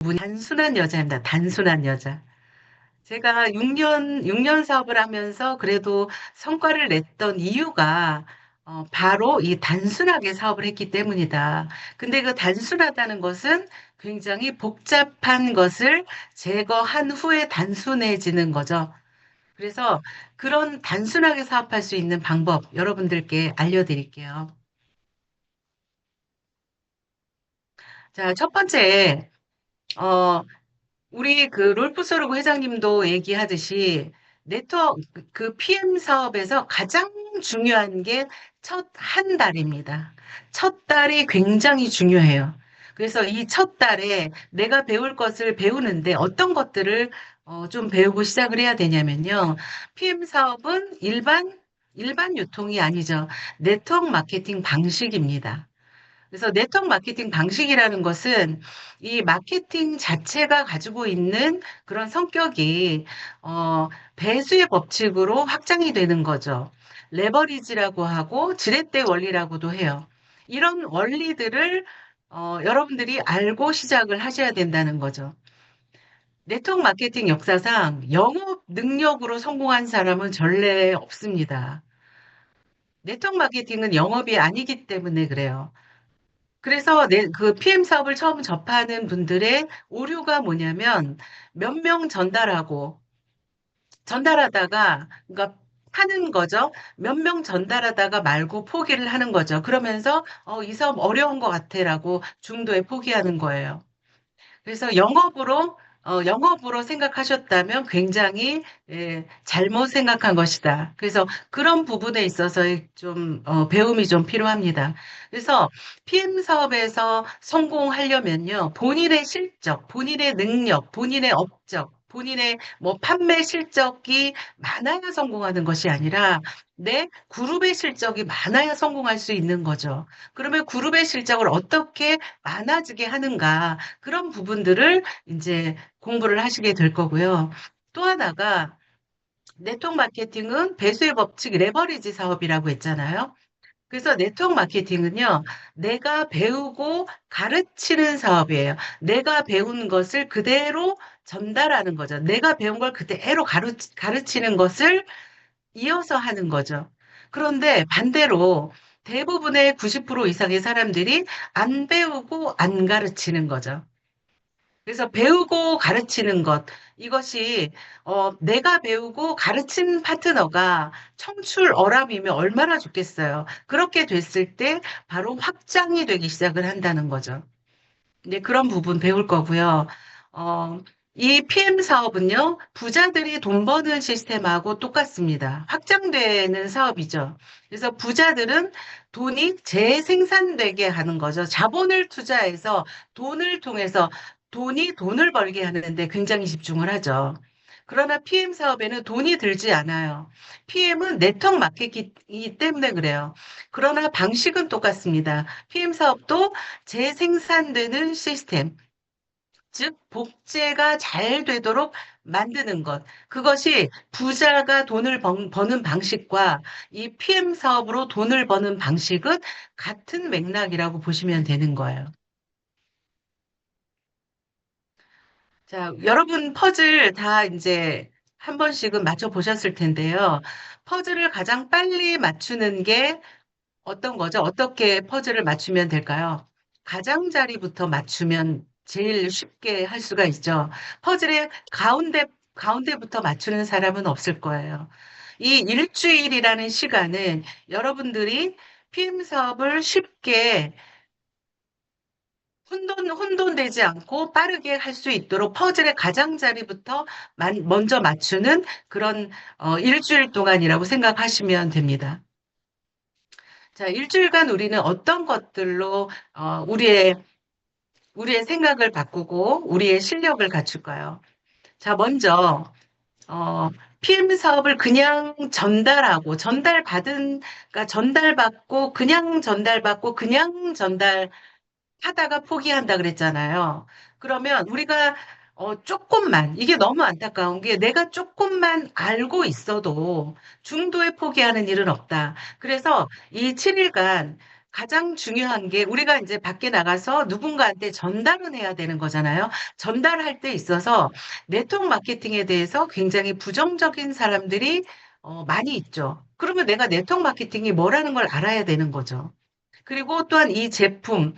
단순한 여자입니다. 단순한 여자. 제가 6년 사업을 하면서 그래도 성과를 냈던 이유가 바로 이 단순하게 사업을 했기 때문이다. 근데 그 단순하다는 것은 굉장히 복잡한 것을 제거한 후에 단순해지는 거죠. 그래서 그런 단순하게 사업할 수 있는 방법 여러분들께 알려드릴게요. 자, 첫 번째, 어, 우리 그 롤프소르그 회장님도 얘기하듯이 네트워크 그 PM 사업에서 가장 중요한 게 첫 한 달입니다. 첫 달이 굉장히 중요해요. 그래서 이 첫 달에 내가 배울 것을 배우는데 어떤 것들을 좀 배우고 시작을 해야 되냐면요. PM 사업은 일반 유통이 아니죠. 네트워크 마케팅 방식입니다. 그래서 네트워크 마케팅 방식이라는 것은 이 마케팅 자체가 가지고 있는 그런 성격이 배수의 법칙으로 확장이 되는 거죠. 레버리지라고 하고 지렛대 원리라고도 해요. 이런 원리들을 여러분들이 알고 시작을 하셔야 된다는 거죠. 네트워크 마케팅 역사상 영업 능력으로 성공한 사람은 전례 없습니다. 네트워크 마케팅은 영업이 아니기 때문에 그래요. 그래서 그 PM 사업을 처음 접하는 분들의 오류가 뭐냐면 몇 명 전달하다가, 그러니까 하는 거죠. 몇 명 전달하다가 말고 포기를 하는 거죠. 그러면서 이 사업 어려운 것 같아라고 중도에 포기하는 거예요. 그래서 영업으로 생각하셨다면 굉장히 잘못 생각한 것이다. 그래서 그런 부분에 있어서 좀 배움이 좀 필요합니다. 그래서 PM 사업에서 성공하려면요, 본인의 실적, 본인의 능력, 본인의 업적, 본인의 뭐 판매 실적이 많아야 성공하는 것이 아니라 내 그룹의 실적이 많아야 성공할 수 있는 거죠. 그러면 그룹의 실적을 어떻게 많아지게 하는가? 그런 부분들을 이제 공부를 하시게 될 거고요. 또 하나가 네트워크 마케팅은 배수의 법칙 레버리지 사업이라고 했잖아요. 그래서 네트워크 마케팅은요, 내가 배우고 가르치는 사업이에요. 내가 배운 것을 그대로 전달하는 거죠. 내가 배운 걸 그대로 가르치는 것을 이어서 하는 거죠. 그런데 반대로 대부분의 90% 이상의 사람들이 안 배우고 안 가르치는 거죠. 그래서 배우고 가르치는 것, 이것이, 내가 배우고 가르친 파트너가 청출 어람이면 얼마나 좋겠어요. 그렇게 됐을 때 바로 확장이 되기 시작을 한다는 거죠. 이제 그런 부분 배울 거고요. 어, 이 PM 사업은요, 부자들이 돈 버는 시스템하고 똑같습니다. 확장되는 사업이죠. 그래서 부자들은 돈이 재생산되게 하는 거죠. 자본을 투자해서 돈을 통해서 돈이 돈을 벌게 하는데 굉장히 집중을 하죠. 그러나 PM 사업에는 돈이 들지 않아요. PM은 네트워크 마케팅이기 때문에 그래요. 그러나 방식은 똑같습니다. PM 사업도 재생산되는 시스템, 즉 복제가 잘 되도록 만드는 것. 그것이 부자가 돈을 버는 방식과 이 PM 사업으로 돈을 버는 방식은 같은 맥락이라고 보시면 되는 거예요. 자, 여러분 퍼즐 다 이제 한 번씩은 맞춰 보셨을 텐데요. 퍼즐을 가장 빨리 맞추는 게 어떤 거죠? 어떻게 퍼즐을 맞추면 될까요? 가장자리부터 맞추면 제일 쉽게 할 수가 있죠. 퍼즐의 가운데부터 맞추는 사람은 없을 거예요. 이 일주일이라는 시간은 여러분들이 PM 사업을 쉽게 혼돈되지 않고 빠르게 할 수 있도록 퍼즐의 가장자리부터 먼저 맞추는 그런 일주일 동안이라고 생각하시면 됩니다. 자, 일주일간 우리는 어떤 것들로 우리의 생각을 바꾸고 우리의 실력을 갖출까요? 자, 먼저 어, PM 사업을 그냥 그러니까 전달받고 그냥 전달하다가 포기한다 그랬잖아요. 그러면 우리가 조금만, 이게 너무 안타까운 게 내가 조금만 알고 있어도 중도에 포기하는 일은 없다. 그래서 이 7일간 가장 중요한 게 우리가 이제 밖에 나가서 누군가한테 전달은 해야 되는 거잖아요. 전달할 때 있어서 네트워크 마케팅에 대해서 굉장히 부정적인 사람들이 많이 있죠. 그러면 내가 네트워크 마케팅이 뭐라는 걸 알아야 되는 거죠. 그리고 또한 이 제품을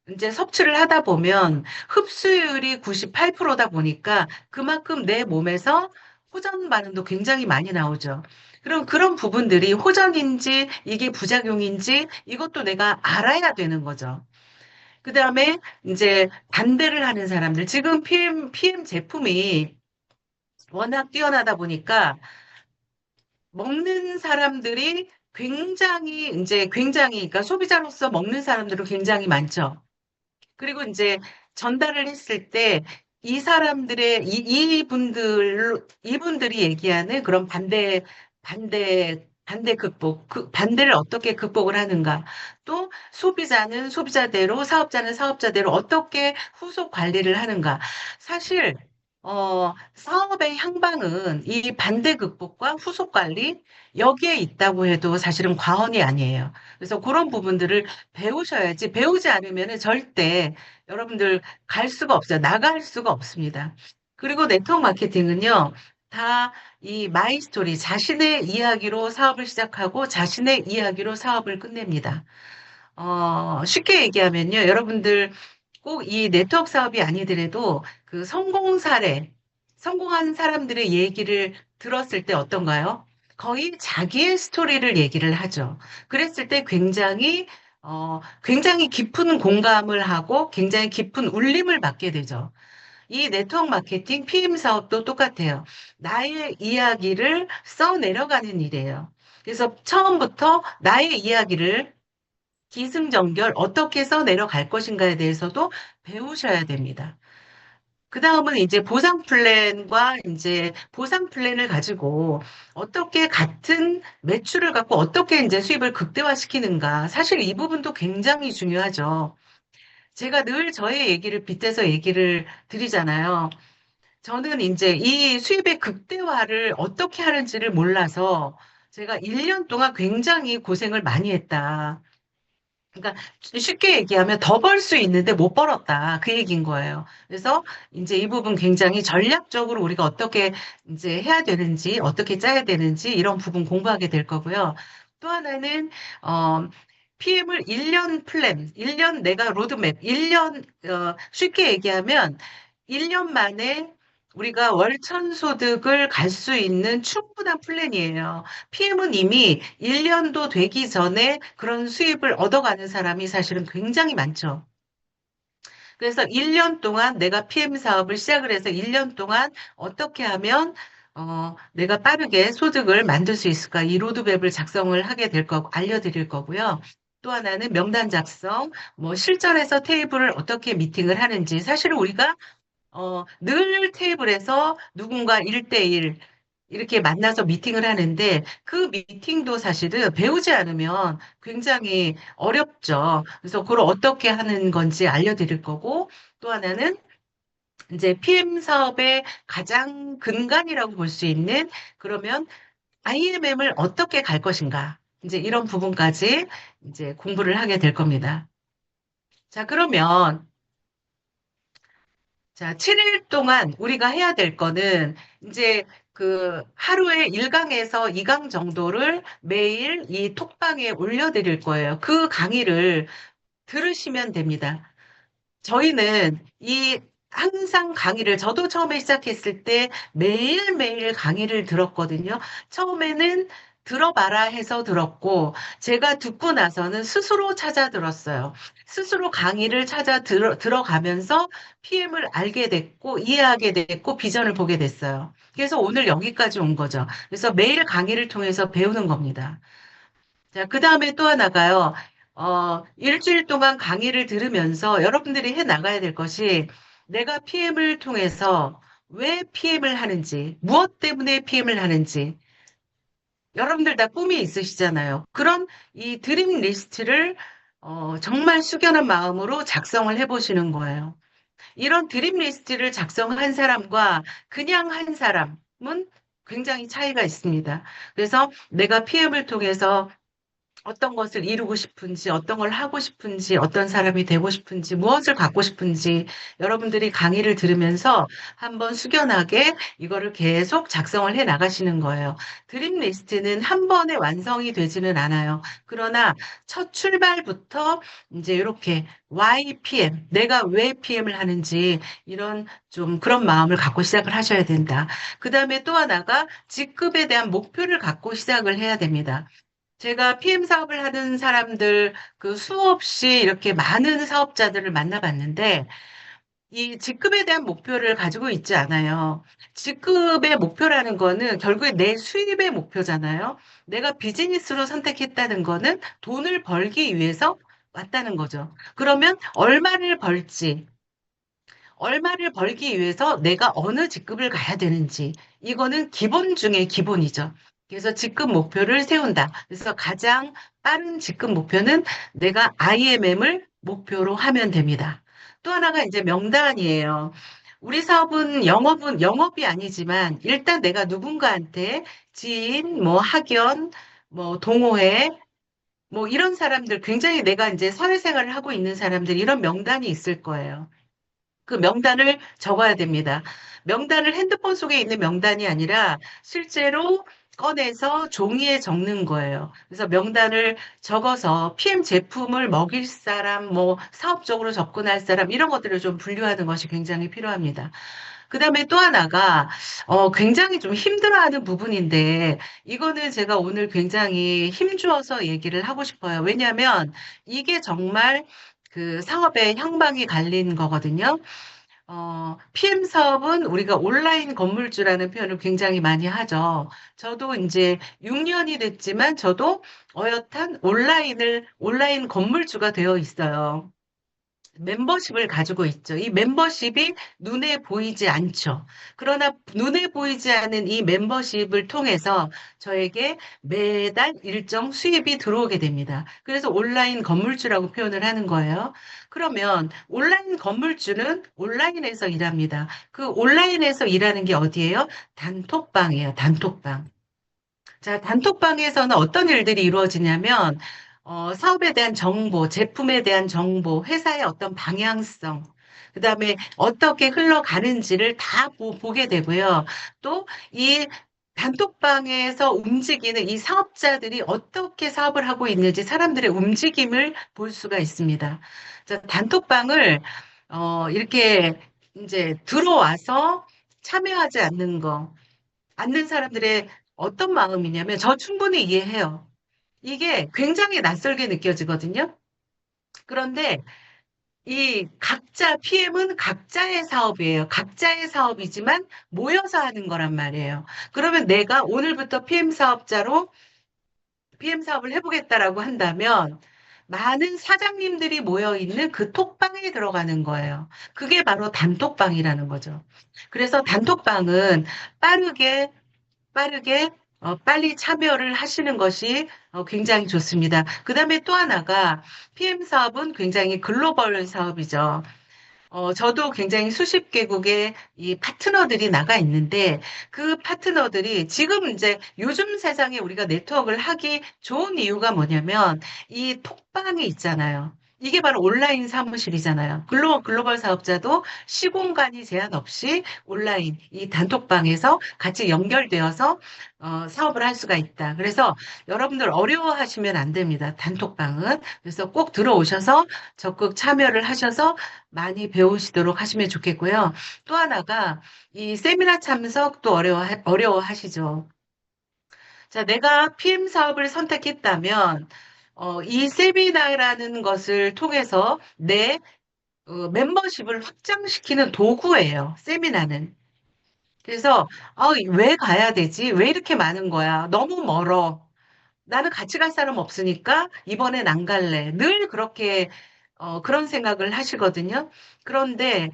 이제 섭취를 하다 보면 흡수율이 98%다 보니까 그만큼 내 몸에서 호전 반응도 굉장히 많이 나오죠. 그럼 그런 부분들이 호전인지 이게 부작용인지 이것도 내가 알아야 되는 거죠. 그 다음에 이제 반대를 하는 사람들. 지금 PM 제품이 워낙 뛰어나다 보니까 먹는 사람들이 그러니까 소비자로서 먹는 사람들은 굉장히 많죠. 그리고 이제 전달을 했을 때 이 사람들의 이분들이 얘기하는 그런 반대 극복, 그 반대를 어떻게 극복을 하는가. 또 소비자는 소비자대로, 사업자는 사업자대로 어떻게 후속 관리를 하는가. 사실 사업의 향방은 이 반대 극복과 후속 관리 여기에 있다고 해도 사실은 과언이 아니에요. 그래서 그런 부분들을 배우셔야지 배우지 않으면 절대 여러분들 갈 수가 없어요. 나갈 수가 없습니다. 그리고 네트워크 마케팅은요, 다 이 마이 스토리, 자신의 이야기로 사업을 시작하고 자신의 이야기로 사업을 끝냅니다. 쉽게 얘기하면요, 여러분들 꼭 이 네트워크 사업이 아니더라도 그 성공 사례, 성공한 사람들의 얘기를 들었을 때 어떤가요? 거의 자기의 스토리를 얘기를 하죠. 그랬을 때 굉장히 깊은 공감을 하고 굉장히 깊은 울림을 받게 되죠. 이 네트워크 마케팅 PM 사업도 똑같아요. 나의 이야기를 써 내려가는 일이에요. 그래서 처음부터 나의 이야기를 기승전결 어떻게 써 내려갈 것인가에 대해서도 배우셔야 됩니다. 그 다음은 이제 보상 플랜을 가지고 어떻게 같은 매출을 갖고 어떻게 이제 수입을 극대화시키는가. 사실 이 부분도 굉장히 중요하죠. 제가 늘 저의 얘기를 빗대서 얘기를 드리잖아요. 저는 이제 이 수입의 극대화를 어떻게 하는지를 몰라서 제가 1년 동안 굉장히 고생을 많이 했다. 그러니까 쉽게 얘기하면 더 벌 수 있는데 못 벌었다. 그 얘기인 거예요. 그래서 이제 이 부분 굉장히 전략적으로 우리가 어떻게 이제 해야 되는지, 어떻게 짜야 되는지 이런 부분 공부하게 될 거고요. 또 하나는, PM을 1년 플랜, 1년 내가 로드맵, 1년, 쉽게 얘기하면 1년 만에 우리가 월천 소득을 갈 수 있는 충분한 플랜이에요. PM은 이미 1년도 되기 전에 그런 수입을 얻어가는 사람이 사실은 굉장히 많죠. 그래서 1년 동안 내가 PM 사업을 시작을 해서 1년 동안 어떻게 하면 내가 빠르게 소득을 만들 수 있을까? 이 로드맵을 작성을 하게 될 거고 알려드릴 거고요. 또 하나는 명단 작성, 뭐 실전에서 테이블을 어떻게 미팅을 하는지. 사실은 우리가 늘 테이블에서 누군가 1대1 이렇게 만나서 미팅을 하는데 그 미팅도 사실은 배우지 않으면 굉장히 어렵죠. 그래서 그걸 어떻게 하는 건지 알려드릴 거고 또 하나는 이제 PM 사업의 가장 근간이라고 볼 수 있는 그러면 IMM을 어떻게 갈 것인가. 이제 이런 부분까지 이제 공부를 하게 될 겁니다. 자, 그러면 자, 7일 동안 우리가 해야 될 거는 이제 그 하루에 1강에서 2강 정도를 매일 이 톡방에 올려드릴 거예요. 그 강의를 들으시면 됩니다. 저희는 이 항상 강의를 저도 처음에 시작했을 때 매일매일 강의를 들었거든요. 처음에는 들어봐라 해서 들었고 제가 듣고 나서는 스스로 찾아 들었어요. 스스로 강의를 찾아 들어가면서 PM을 알게 됐고 이해하게 됐고 비전을 보게 됐어요. 그래서 오늘 여기까지 온 거죠. 그래서 매일 강의를 통해서 배우는 겁니다. 자, 그 다음에 또 하나가요. 일주일 동안 강의를 들으면서 여러분들이 해 나가야 될 것이 내가 PM을 통해서 왜 PM을 하는지, 무엇 때문에 PM을 하는지, 여러분들 다 꿈이 있으시잖아요. 그런 이 드림 리스트를 정말 숙연한 마음으로 작성을 해보시는 거예요. 이런 드림 리스트를 작성한 사람과 그냥 한 사람은 굉장히 차이가 있습니다. 그래서 내가 PM을 통해서 어떤 것을 이루고 싶은지, 어떤 걸 하고 싶은지, 어떤 사람이 되고 싶은지, 무엇을 갖고 싶은지 여러분들이 강의를 들으면서 한번 숙연하게 이거를 계속 작성을 해 나가시는 거예요. 드림 리스트는 한 번에 완성이 되지는 않아요. 그러나 첫 출발부터 이제 이렇게 why PM, 내가 왜 PM을 하는지 이런 좀 그런 마음을 갖고 시작을 하셔야 된다. 그 다음에 또 하나가 직급에 대한 목표를 갖고 시작을 해야 됩니다. 제가 PM 사업을 하는 사람들 그 수없이 이렇게 많은 사업자들을 만나봤는데 이 직급에 대한 목표를 가지고 있지 않아요. 직급의 목표라는 거는 결국에 내 수입의 목표잖아요. 내가 비즈니스로 선택했다는 거는 돈을 벌기 위해서 왔다는 거죠. 그러면 얼마를 벌기 위해서 내가 어느 직급을 가야 되는지, 이거는 기본 중에 기본이죠. 그래서 직급 목표를 세운다. 그래서 가장 빠른 직급 목표는 내가 IMM을 목표로 하면 됩니다. 또 하나가 이제 명단이에요. 우리 사업은 영업이 아니지만 일단 내가 누군가한테 지인, 뭐 학연, 뭐 동호회, 뭐 이런 사람들 굉장히 내가 이제 사회생활을 하고 있는 사람들 이런 명단이 있을 거예요. 그 명단을 적어야 됩니다. 명단을 핸드폰 속에 있는 명단이 아니라 실제로 꺼내서 종이에 적는 거예요. 그래서 명단을 적어서 PM 제품을 먹일 사람, 뭐 사업적으로 접근할 사람 이런 것들을 좀 분류하는 것이 굉장히 필요합니다. 그다음에 또 하나가 굉장히 좀 힘들어하는 부분인데 이거는 제가 오늘 굉장히 힘주어서 얘기를 하고 싶어요. 왜냐하면 이게 정말 그 사업의 향방이 갈린 거거든요. PM 사업은 우리가 온라인 건물주라는 표현을 굉장히 많이 하죠. 저도 이제 6년이 됐지만 저도 어엿한 온라인 건물주가 되어 있어요. 멤버십을 가지고 있죠. 이 멤버십이 눈에 보이지 않죠. 그러나 눈에 보이지 않는 이 멤버십을 통해서 저에게 매달 일정 수입이 들어오게 됩니다. 그래서 온라인 건물주라고 표현을 하는 거예요. 그러면 온라인 건물주는 온라인에서 일합니다. 그 온라인에서 일하는 게 어디예요? 단톡방이에요. 단톡방. 자, 단톡방에서는 어떤 일들이 이루어지냐면, 사업에 대한 정보, 제품에 대한 정보, 회사의 어떤 방향성, 그 다음에 어떻게 흘러가는지를 다 보게 되고요. 또 이 단톡방에서 움직이는 이 사업자들이 어떻게 사업을 하고 있는지 사람들의 움직임을 볼 수가 있습니다. 자, 단톡방을, 이렇게 이제 들어와서 참여하지 않는 사람들의 어떤 마음이냐면 저 충분히 이해해요. 이게 굉장히 낯설게 느껴지거든요. 그런데 이 각자 PM은 각자의 사업이에요. 각자의 사업이지만 모여서 하는 거란 말이에요. 그러면 내가 오늘부터 PM 사업을 해보겠다라고 한다면 많은 사장님들이 모여 있는 그 톡방에 들어가는 거예요. 그게 바로 단톡방이라는 거죠. 그래서 단톡방은 빠르게 빠르게 빨리 참여를 하시는 것이 굉장히 좋습니다. 그다음에 또 하나가 PM 사업은 굉장히 글로벌 사업이죠. 저도 굉장히 수십 개국의 이 파트너들이 나가 있는데 그 파트너들이 지금 이제 요즘 세상에 우리가 네트워크를 하기 좋은 이유가 뭐냐면 이 톡방이 있잖아요. 이게 바로 온라인 사무실이잖아요. 글로벌 사업자도 시공간이 제한 없이 온라인 이 단톡방에서 같이 연결되어서 사업을 할 수가 있다. 그래서 여러분들 어려워하시면 안 됩니다. 단톡방은. 그래서 꼭 들어오셔서 적극 참여를 하셔서 많이 배우시도록 하시면 좋겠고요. 또 하나가 이 세미나 참석도 어려워하시죠. 자, 내가 PM 사업을 선택했다면, 이 세미나라는 것을 통해서 내 멤버십을 확장시키는 도구예요. 세미나는. 그래서, 왜 가야 되지? 왜 이렇게 많은 거야? 너무 멀어. 나는 같이 갈 사람 없으니까 이번엔 안 갈래. 늘 그렇게 그런 생각을 하시거든요. 그런데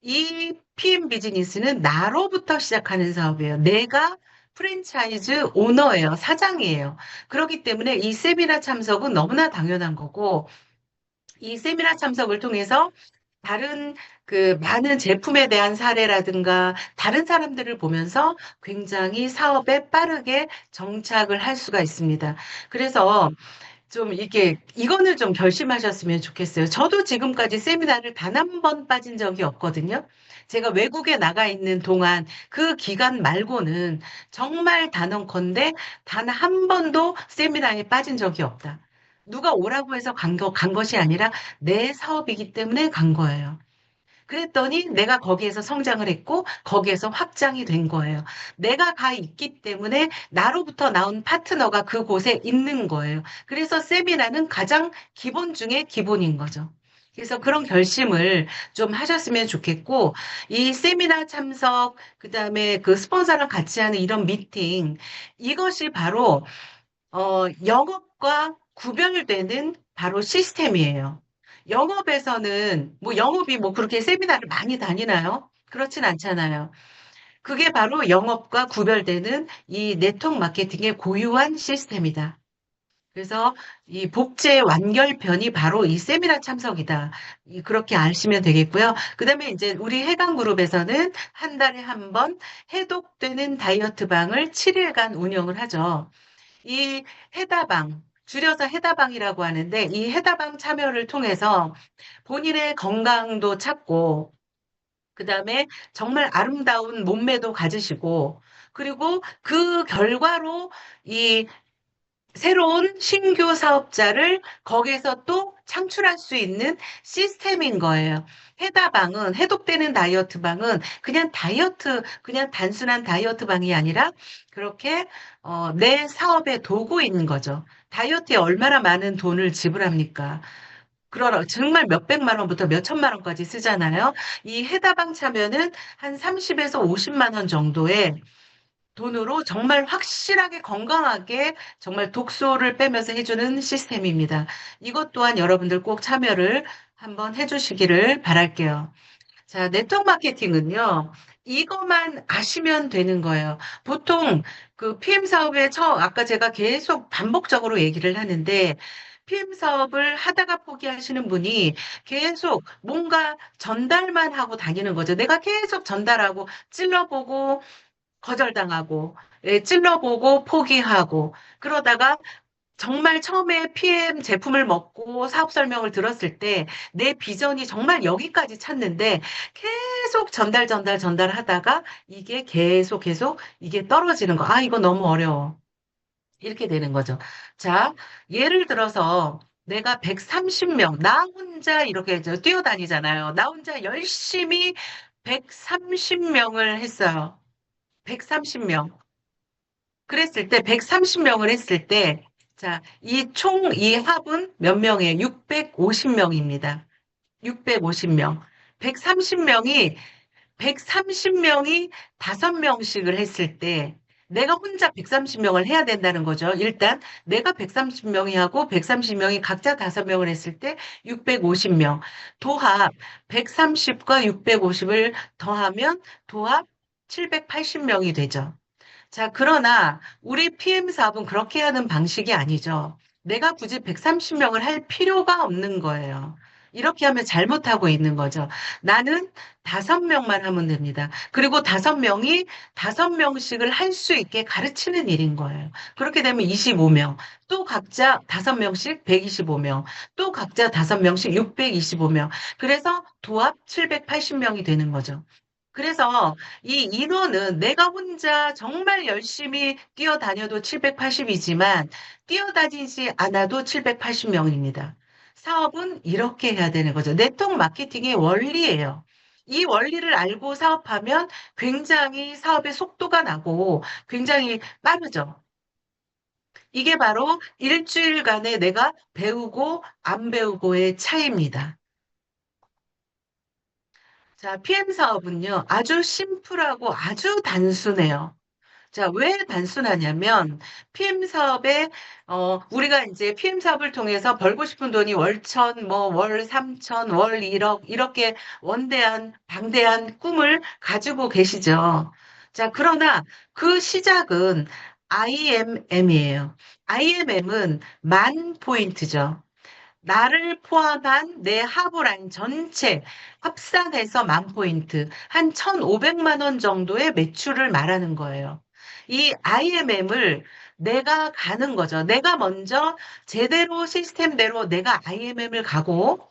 이 PM 비즈니스는 나로부터 시작하는 사업이에요. 내가 프랜차이즈 오너예요. 사장이에요. 그렇기 때문에 이 세미나 참석은 너무나 당연한 거고, 이 세미나 참석을 통해서 다른 그 많은 제품에 대한 사례라든가 다른 사람들을 보면서 굉장히 사업에 빠르게 정착을 할 수가 있습니다. 그래서 좀 이게 이거는 좀 결심하셨으면 좋겠어요. 저도 지금까지 세미나를 단 한 번 빠진 적이 없거든요. 제가 외국에 나가 있는 동안 그 기간 말고는 정말 단언컨대 단 한 번도 세미나에 빠진 적이 없다. 누가 오라고 해서 간 것이 아니라 내 사업이기 때문에 간 거예요. 그랬더니 내가 거기에서 성장을 했고 거기에서 확장이 된 거예요. 내가 가 있기 때문에 나로부터 나온 파트너가 그곳에 있는 거예요. 그래서 세미나는 가장 기본 중에 기본인 거죠. 그래서 그런 결심을 좀 하셨으면 좋겠고, 이 세미나 참석, 그다음에 그 스폰서랑 같이 하는 이런 미팅, 이것이 바로 영업과 구별되는 바로 시스템이에요. 영업에서는, 뭐, 영업이 뭐 그렇게 세미나를 많이 다니나요? 그렇진 않잖아요. 그게 바로 영업과 구별되는 이 네트워크 마케팅의 고유한 시스템이다. 그래서 이 복제 완결편이 바로 이 세미나 참석이다. 그렇게 아시면 되겠고요. 그다음에 이제 우리 해당 그룹에서는 한 달에 한 번 해독되는 다이어트 방을 7일간 운영을 하죠. 이 해다방, 줄여서 해다방이라고 하는데 이 해다방 참여를 통해서 본인의 건강도 찾고 그다음에 정말 아름다운 몸매도 가지시고 그리고 그 결과로 이 새로운 신규 사업자를 거기에서 또 창출할 수 있는 시스템인 거예요. 해다방은, 해독되는 다이어트 방은 그냥 다이어트, 그냥 단순한 다이어트 방이 아니라 그렇게 내 사업의 도구인 거죠. 다이어트에 얼마나 많은 돈을 지불합니까? 그러나 정말 몇백만 원부터 몇천만 원까지 쓰잖아요. 이 해다방 차면은 한 30에서 50만 원 정도의 돈으로 정말 확실하게 건강하게 정말 독소를 빼면서 해주는 시스템입니다. 이것 또한 여러분들 꼭 참여를 한번 해주시기를 바랄게요. 자, 네트워크 마케팅은요, 이것만 아시면 되는 거예요. 보통 그 PM 사업에 아까 제가 계속 반복적으로 얘기를 하는데, PM 사업을 하다가 포기하시는 분이 계속 뭔가 전달만 하고 다니는 거죠. 내가 계속 전달하고 찔러보고 거절당하고, 예, 찔러보고 포기하고, 그러다가 정말 처음에 PM 제품을 먹고 사업 설명을 들었을 때 내 비전이 정말 여기까지 찼는데 계속 전달하다가 이게 계속 이게 떨어지는 거. 아, 이거 너무 어려워. 이렇게 되는 거죠. 자, 예를 들어서 내가 130명, 나 혼자 이렇게 뛰어다니잖아요. 나 혼자 열심히 130명을 했어요. 130명. 그랬을 때, 130명을 했을 때, 자, 이 합은 몇 명이에요? 650명입니다. 650명. 130명이, 130명이 5명씩을 했을 때, 내가 혼자 130명을 해야 된다는 거죠. 일단, 내가 130명이 하고 130명이 각자 5명을 했을 때 650명. 도합 130과 650을 더하면 도합 780명이 되죠. 자, 그러나 우리 PM 사업은 그렇게 하는 방식이 아니죠. 내가 굳이 130명을 할 필요가 없는 거예요. 이렇게 하면 잘못하고 있는 거죠. 나는 5명만 하면 됩니다. 그리고 5명이 5명씩을 할 수 있게 가르치는 일인 거예요. 그렇게 되면 25명, 또 각자 5명씩 125명, 또 각자 5명씩 625명. 그래서 도합 780명이 되는 거죠. 그래서 이 인원은 내가 혼자 정말 열심히 뛰어다녀도 780이지만 뛰어다니지 않아도 780명입니다. 사업은 이렇게 해야 되는 거죠. 네트워크 마케팅의 원리예요. 이 원리를 알고 사업하면 굉장히 사업의 속도가 나고 굉장히 빠르죠. 이게 바로 일주일간에 내가 배우고 안 배우고의 차이입니다. 자, PM 사업은요, 아주 심플하고 아주 단순해요. 자, 왜 단순하냐면, PM 사업에, 우리가 이제 PM 사업을 통해서 벌고 싶은 돈이 월천, 뭐, 월 3천, 월 1억, 이렇게 원대한, 방대한 꿈을 가지고 계시죠. 자, 그러나 그 시작은 IMM이에요. IMM은 만 포인트죠. 나를 포함한 내 하부라인 전체 합산해서 만 포인트, 한 1,500만 원 정도의 매출을 말하는 거예요. 이 IMM을 내가 가는 거죠. 내가 먼저 제대로 시스템대로 내가 IMM을 가고,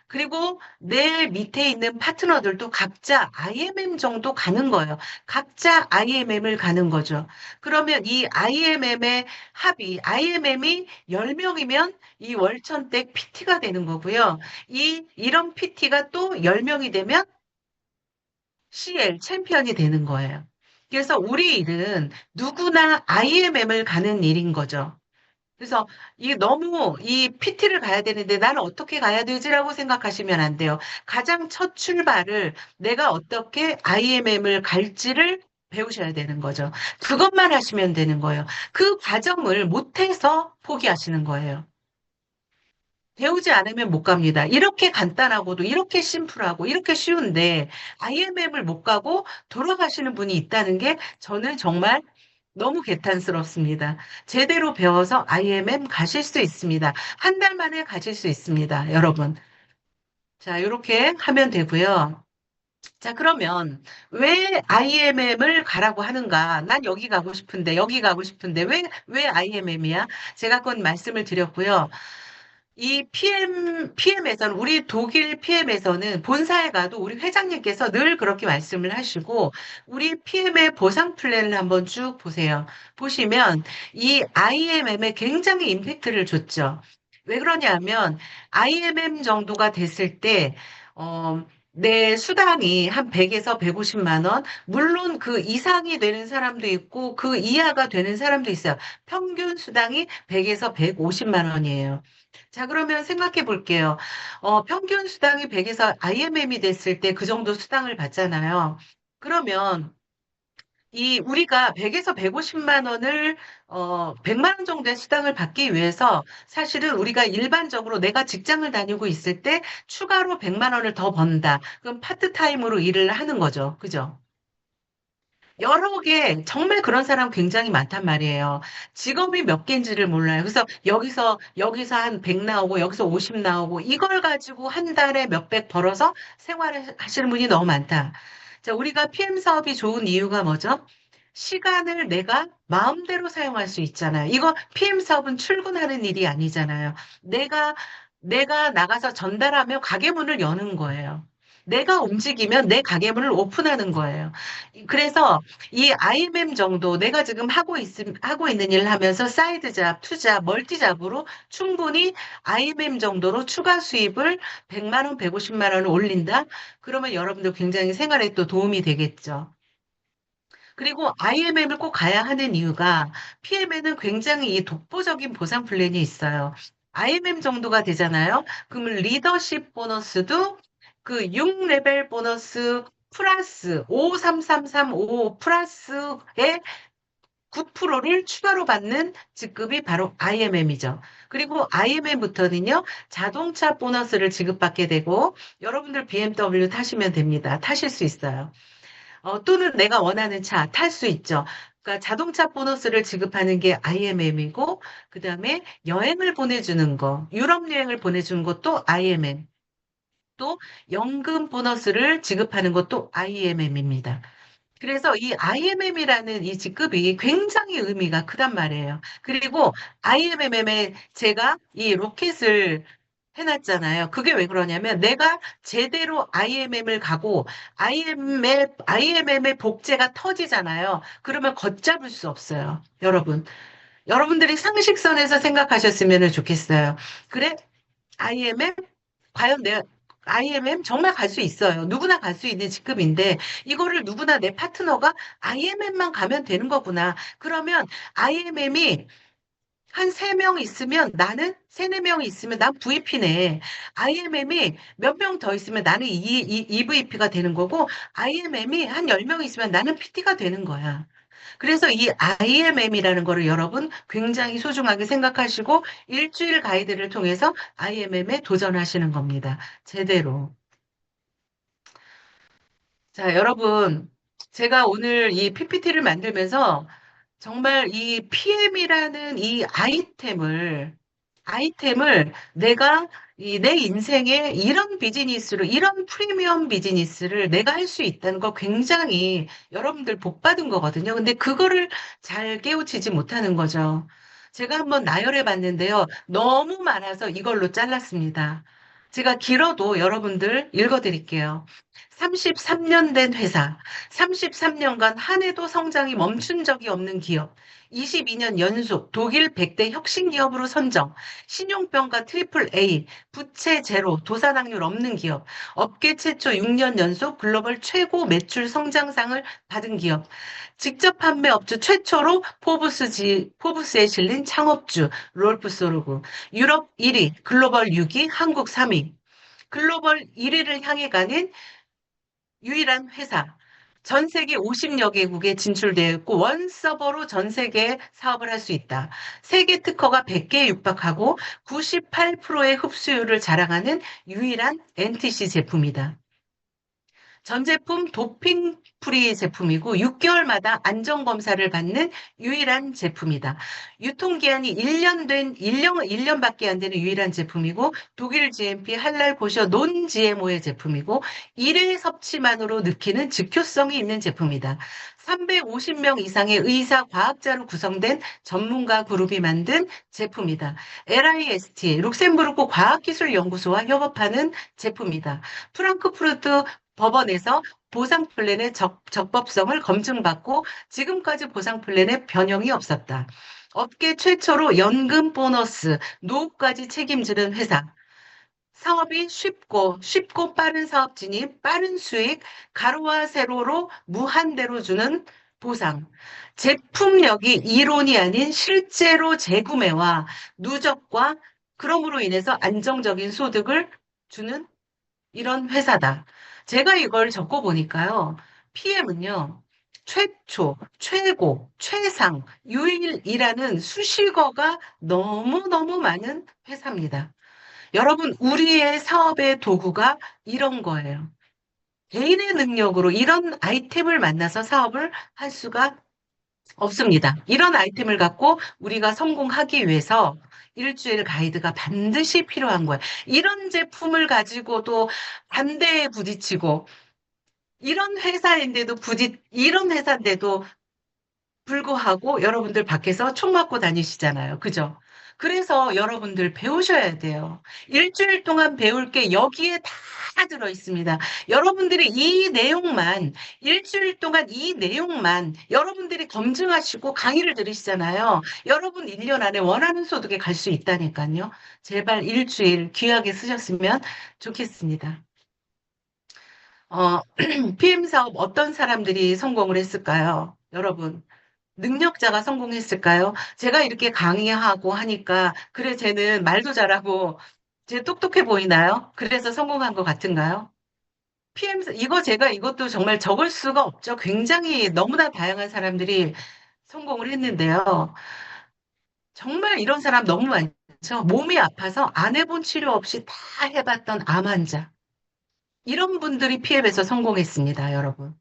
그리고 내 밑에 있는 파트너들도 각자 IMM 정도 가는 거예요. 각자 IMM을 가는 거죠. 그러면 이 IMM의 합이, IMM이 10명이면 이 월천댁 PT가 되는 거고요. 이런 PT가 또 10명이 되면 CL 챔피언이 되는 거예요. 그래서 우리 일은 누구나 IMM을 가는 일인 거죠. 그래서 이게 너무 이 PT를 가야 되는데 나는 어떻게 가야 되지라고 생각하시면 안 돼요. 가장 첫 출발을 내가 어떻게 IMM을 갈지를 배우셔야 되는 거죠. 그것만 하시면 되는 거예요. 그 과정을 못해서 포기하시는 거예요. 배우지 않으면 못 갑니다. 이렇게 간단하고도 이렇게 심플하고 이렇게 쉬운데 IMM을 못 가고 돌아가시는 분이 있다는 게 저는 정말 너무 개탄스럽습니다. 제대로 배워서 IMM 가실 수 있습니다. 한 달 만에 가실 수 있습니다, 여러분. 자, 이렇게 하면 되고요. 자, 그러면 왜 IMM을 가라고 하는가? 난 여기 가고 싶은데, 여기 가고 싶은데, 왜 IMM이야? 제가 그건 말씀을 드렸고요. 이 PM에서는, 우리 독일 PM에서는 본사에 가도 우리 회장님께서 늘 그렇게 말씀을 하시고, 우리 PM의 보상 플랜을 한번 쭉 보세요. 보시면 이 IMM에 굉장히 임팩트를 줬죠. 왜 그러냐면, IMM 정도가 됐을 때, 내 수당이 한 100에서 150만 원, 물론 그 이상이 되는 사람도 있고, 그 이하가 되는 사람도 있어요. 평균 수당이 100에서 150만 원이에요. 자, 그러면 생각해 볼게요. 평균 수당이 100에서 IMM이 됐을 때 그 정도 수당을 받잖아요. 그러면 우리가 100에서 150만 원을, 100만 원 정도의 수당을 받기 위해서 사실은 우리가 일반적으로 내가 직장을 다니고 있을 때 추가로 100만 원을 더 번다. 그럼 파트타임으로 일을 하는 거죠. 그죠? 여러 개, 정말 그런 사람 굉장히 많단 말이에요. 직업이 몇 개인지를 몰라요. 그래서 여기서 한 100 나오고, 여기서 50 나오고, 이걸 가지고 한 달에 몇백 벌어서 생활을 하시는 분이 너무 많다. 자, 우리가 PM 사업이 좋은 이유가 뭐죠? 시간을 내가 마음대로 사용할 수 있잖아요. 이거 PM 사업은 출근하는 일이 아니잖아요. 내가 나가서 전달하며 가게 문을 여는 거예요. 내가 움직이면 내 가게 문을 오픈하는 거예요. 그래서 이 IMM 정도 내가 지금 하고 있는 일을 하면서 사이드 잡, 투잡, 멀티 잡으로 충분히 IMM 정도로 추가 수입을 100만 원, 150만 원을 올린다? 그러면 여러분들 굉장히 생활에 또 도움이 되겠죠. 그리고 IMM을 꼭 가야 하는 이유가 PM에는 굉장히 이 독보적인 보상 플랜이 있어요. IMM 정도가 되잖아요. 그러면 리더십 보너스도 그 6레벨 보너스 플러스 53335 플러스의 9%를 추가로 받는 직급이 바로 IMM이죠. 그리고 IMM부터는요, 자동차 보너스를 지급받게 되고, 여러분들 BMW 타시면 됩니다. 타실 수 있어요. 또는 내가 원하는 차 탈 수 있죠. 그러니까 자동차 보너스를 지급하는 게 IMM이고, 그 다음에 여행을 보내주는 거, 유럽 여행을 보내주는 것도 IMM, 또 연금 보너스를 지급하는 것도 IMM입니다. 그래서 이 IMM이라는 이 직급이 굉장히 의미가 크단 말이에요. 그리고 IMM에 제가 이 로켓을 해놨잖아요. 그게 왜 그러냐면 내가 제대로 IMM을 가고 IMM의 복제가 터지잖아요. 그러면 걷잡을 수 없어요. 여러분. 여러분들이 상식선에서 생각하셨으면 좋겠어요. 그래? IMM? 과연 내가 IMM 정말 갈 수 있어요. 누구나 갈 수 있는 직급인데 이거를 누구나 내 파트너가 IMM만 가면 되는 거구나. 그러면 IMM이 한 세 명 있으면 나는 세네 명 있으면 난 VP네. IMM이 몇 명 더 있으면 나는 EVP가 되는 거고 IMM이 한 10명 있으면 나는 PT가 되는 거야. 그래서 이 IMM이라는 거를 여러분 굉장히 소중하게 생각하시고 일주일 가이드를 통해서 IMM에 도전하시는 겁니다. 제대로. 자, 여러분, 제가 오늘 이 PPT를 만들면서 정말 이 PM이라는 이 아이템을 아이템을 내가 내 인생에 이런 비즈니스로, 이런 프리미엄 비즈니스를 내가 할 수 있다는 거 굉장히 여러분들 복 받은 거거든요. 근데 그거를 잘 깨우치지 못하는 거죠. 제가 한번 나열해 봤는데요. 너무 많아서 이걸로 잘랐습니다. 제가 길어도 여러분들 읽어 드릴게요. 33년 된 회사, 33년간 한 해도 성장이 멈춘 적이 없는 기업, 22년 연속 독일 100대 혁신 기업으로 선정, 신용평가 트리플 A, 부채 제로, 도산학률 없는 기업, 업계 최초 6년 연속 글로벌 최고 매출 성장상을 받은 기업, 직접 판매 업주 최초로 포브스에 실린 창업주, 롤프 소르구, 유럽 1위, 글로벌 6위, 한국 3위, 글로벌 1위를 향해 가는 유일한 회사. 전 세계 50여 개국에 진출되어 있고 원 서버로 전 세계에 사업을 할 수 있다. 세계 특허가 100개에 육박하고 98%의 흡수율을 자랑하는 유일한 NTC 제품이다. 전 제품 도핑 프리 제품이고 6개월마다 안전 검사를 받는 유일한 제품이다. 유통기한이 1년밖에 안 되는 유일한 제품이고 독일 GMP 할랄 고셔 논 GMO의 제품이고 1회 섭취만으로 느끼는 즉효성이 있는 제품이다. 350명 이상의 의사, 과학자로 구성된 전문가 그룹이 만든 제품이다. LIST, 룩셈부르크 과학기술연구소와 협업하는 제품이다. 프랑크푸르트 법원에서 보상 플랜의 적법성을 검증받고 지금까지 보상 플랜에 변형이 없었다. 업계 최초로 연금 보너스, 노후까지 책임지는 회사. 사업이 쉽고 빠른 사업 진입, 빠른 수익, 가로와 세로로 무한대로 주는 보상. 제품력이 이론이 아닌 실제로 재구매와 누적과 그럼으로 인해서 안정적인 소득을 주는 이런 회사다. 제가 이걸 적고 보니까요. PM은요. 최초, 최고, 최상, 유일이라는 수식어가 너무너무 많은 회사입니다. 여러분, 우리의 사업의 도구가 이런 거예요. 개인의 능력으로 이런 아이템을 만나서 사업을 할 수가 없습니다. 이런 아이템을 갖고 우리가 성공하기 위해서 일주일 가이드가 반드시 필요한 거예요. 이런 제품을 가지고도 반대에 부딪히고, 이런 회사인데도 불구하고 여러분들 밖에서 총 맞고 다니시잖아요. 그죠? 그래서 여러분들 배우셔야 돼요. 일주일 동안 배울 게 여기에 다 들어 있습니다. 여러분들이 일주일 동안 이 내용만 여러분들이 검증하시고 강의를 들으시잖아요. 여러분 1년 안에 원하는 소득에 갈 수 있다니까요. 제발 일주일 귀하게 쓰셨으면 좋겠습니다. PM 사업 어떤 사람들이 성공을 했을까요? 여러분. 능력자가 성공했을까요? 제가 이렇게 강의하고 하니까, 그래, 쟤는 말도 잘하고, 쟤 똑똑해 보이나요? 그래서 성공한 것 같은가요? 이것도 정말 적을 수가 없죠. 굉장히 너무나 다양한 사람들이 성공을 했는데요. 정말 이런 사람 너무 많죠. 몸이 아파서 안 해본 치료 없이 다 해봤던 암 환자. 이런 분들이 PM에서 성공했습니다, 여러분.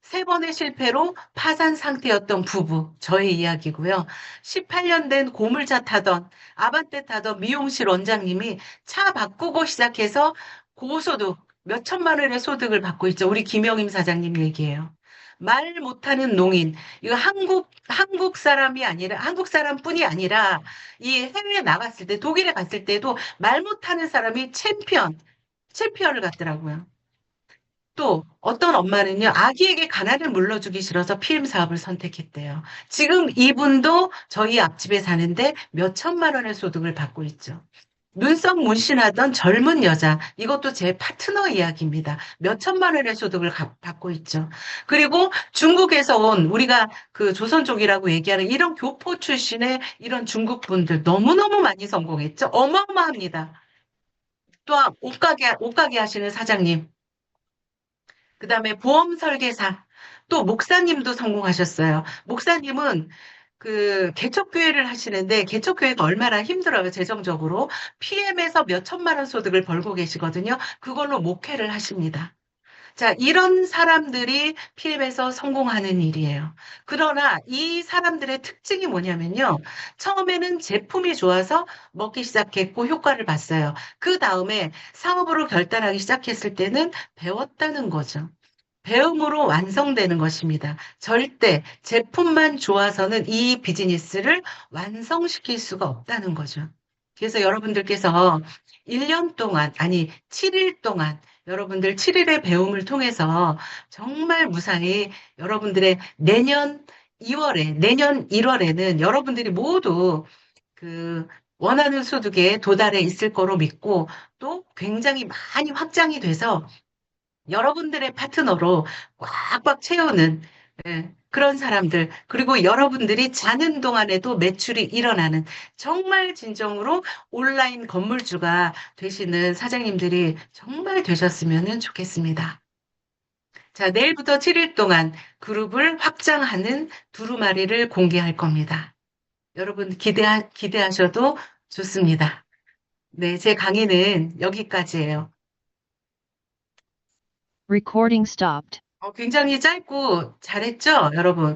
세 번의 실패로 파산 상태였던 부부, 저의 이야기고요. 18년 된 고물차 타던, 아반떼 타던 미용실 원장님이 차 바꾸고 시작해서 고소득, 몇 천만 원의 소득을 받고 있죠. 우리 김영임 사장님 얘기예요. 말 못하는 농인, 이거 한국 사람이 아니라, 한국 사람뿐이 아니라, 이 해외에 나갔을 때, 독일에 갔을 때도 말 못하는 사람이 챔피언을 갖더라고요. 또 어떤 엄마는요, 아기에게 가난을 물려주기 싫어서 PM 사업을 선택했대요. 지금 이분도 저희 앞집에 사는데 몇 천만 원의 소득을 받고 있죠. 눈썹 문신하던 젊은 여자, 이것도 제 파트너 이야기입니다. 몇 천만 원의 소득을 받고 있죠. 그리고 중국에서 온 우리가 그 조선족이라고 얘기하는 이런 교포 출신의 이런 중국 분들 너무너무 많이 성공했죠. 어마어마합니다. 또한 옷가게 하시는 사장님. 그다음에 보험 설계사, 또 목사님도 성공하셨어요. 목사님은 그 개척교회를 하시는데 개척교회가 얼마나 힘들어요, 재정적으로. PM에서 몇 천만 원 소득을 벌고 계시거든요. 그걸로 목회를 하십니다. 자, 이런 사람들이 필립에서 성공하는 일이에요. 그러나 이 사람들의 특징이 뭐냐면요. 처음에는 제품이 좋아서 먹기 시작했고 효과를 봤어요. 그 다음에 사업으로 결단하기 시작했을 때는 배웠다는 거죠. 배움으로 완성되는 것입니다. 절대 제품만 좋아서는 이 비즈니스를 완성시킬 수가 없다는 거죠. 그래서 여러분들께서 1년 동안, 아니, 7일 동안 여러분들 7일의 배움을 통해서 정말 무사히 여러분들의 내년 2월에, 내년 1월에는 여러분들이 모두 그 원하는 소득에 도달해 있을 거로 믿고 또 굉장히 많이 확장이 돼서 여러분들의 파트너로 꽉꽉 채우는 그런 사람들, 그리고 여러분들이 자는 동안에도 매출이 일어나는 정말 진정으로 온라인 건물주가 되시는 사장님들이 정말 되셨으면 좋겠습니다. 자, 내일부터 7일 동안 그룹을 확장하는 두루마리를 공개할 겁니다. 여러분 기대하셔도 좋습니다. 네, 제 강의는 여기까지예요. Recording stopped. 굉장히 짧고 잘했죠, 여러분?